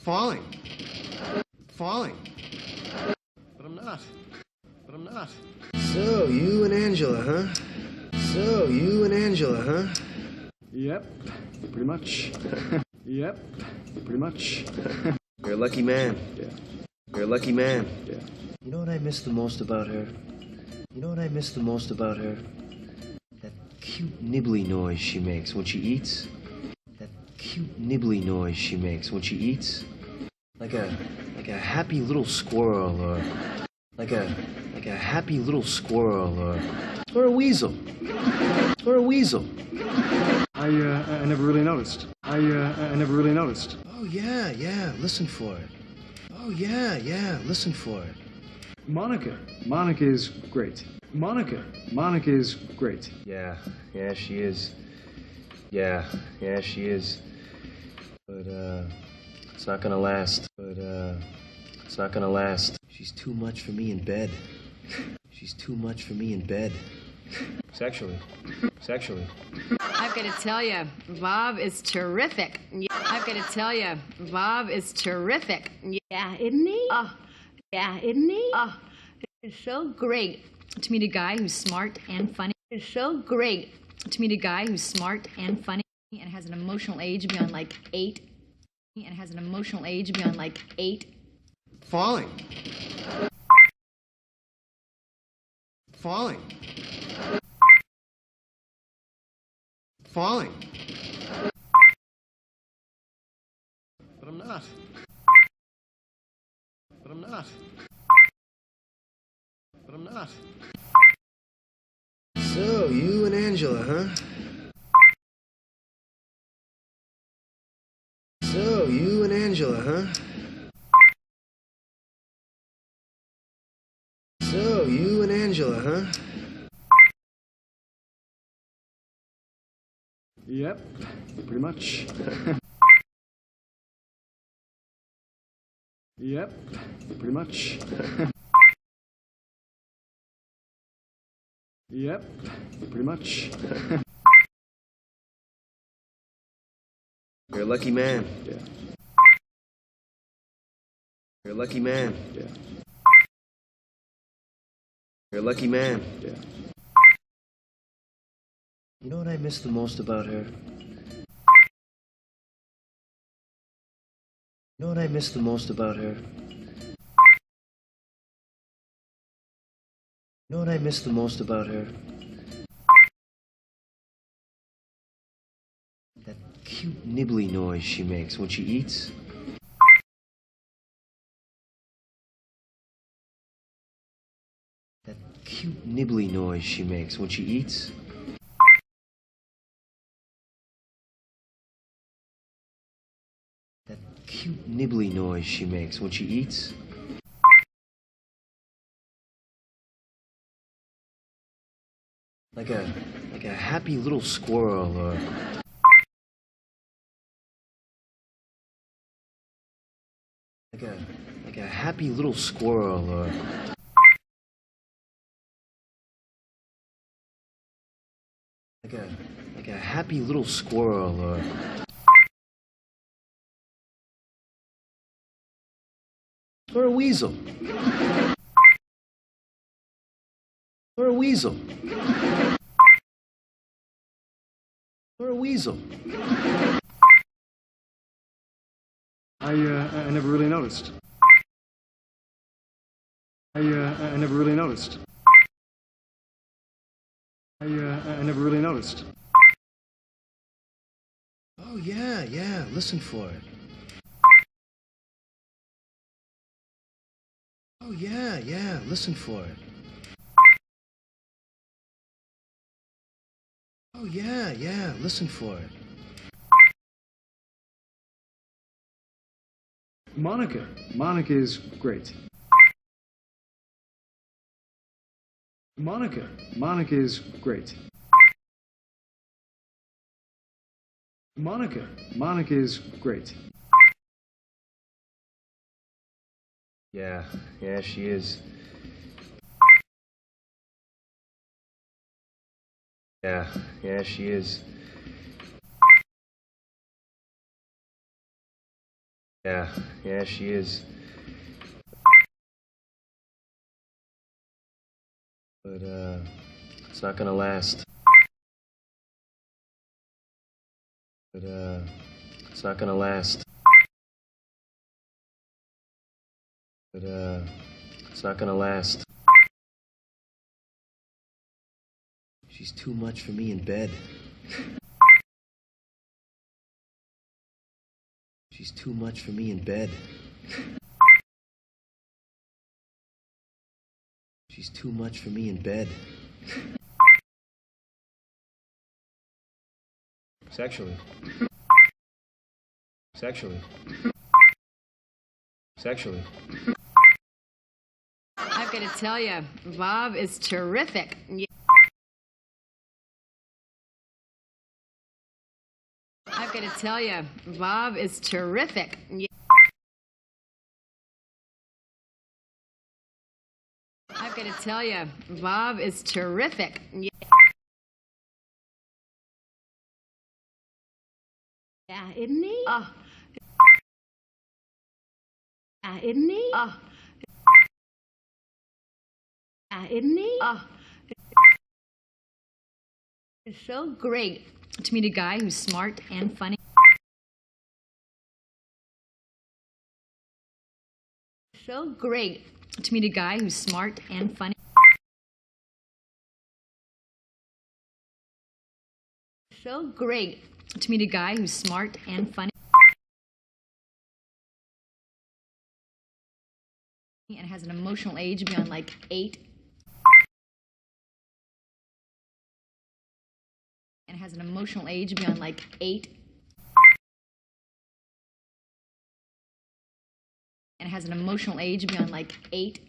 falling. Falling. But I'm not. But I'm not. So, you and Angela, huh? So, you and Angela, huh? Yep, pretty much. Yep, pretty much. You're a lucky man. Yeah. You're a lucky man. Yeah. You know what I miss the most about her? You know what I miss the most about her? That cute nibbly noise she makes when she eats. That cute nibbly noise she makes when she eats. Like a happy little squirrel, or like a happy little squirrel, or a weasel. Or a weasel. I never really noticed. I never really noticed. Oh yeah, listen for it. Oh yeah, listen for it. Monica is great. Monica is great. Yeah, she is. Yeah, she is. But, it's not gonna last. It's not gonna last. She's too much for me in bed. She's too much for me in bed. Sexually. I've got to tell you, Bob is terrific. I've got to tell you, Bob is terrific. Yeah, isn't he? Oh, yeah, isn't he? Oh, it's so great to meet a guy who's smart and funny. It's so great to meet a guy who's smart and funny and has an emotional age beyond like 8. And has an emotional age beyond like 8. Falling. Falling. Falling. But I'm not. But I'm not. But I'm not. So, you and Angela, huh? So, you and Angela, huh? So, you and Angela, huh? Yep, pretty much. Yep, pretty much. Yep, pretty much. You're a lucky man. Yeah. You're a lucky man. Yeah. You're a lucky man. Yeah. You know what I miss the most about her? You know what I miss the most about her? You know what I miss the most about her? That cute nibbly noise she makes when she eats. That cute nibbly noise she makes when she eats. That cute nibbly noise she makes when she eats. Like a happy little squirrel, or like a happy little squirrel, or like a happy little squirrel, or a weasel. Or a weasel. Or a weasel. I never really noticed. I never really noticed. I never really noticed. Oh yeah, listen for it. Oh yeah, listen for it. Oh yeah, listen for it. Monica is great. Monica is great. Monica is great. Yeah, she is. Yeah, she is. Yeah, she is. But, it's not gonna last. But, it's not gonna last. But, it's not gonna last. She's too much for me in bed. She's too much for me in bed. She's too much for me in bed. Sexually. Sexually. Sexually. I've got to tell you, Bob is terrific. I've got to tell you, Bob is terrific. I've got to tell you, Bob is terrific. Yeah, isn't he? Oh. Yeah, isn't he? Oh. Yeah, isn't he? Oh. It's so great to meet a guy who's smart and funny. So great to meet a guy who's smart and funny. So great to meet a guy who's smart and funny. And has an emotional age beyond like 8. And has an emotional age beyond like 8. And has an emotional age beyond like 8.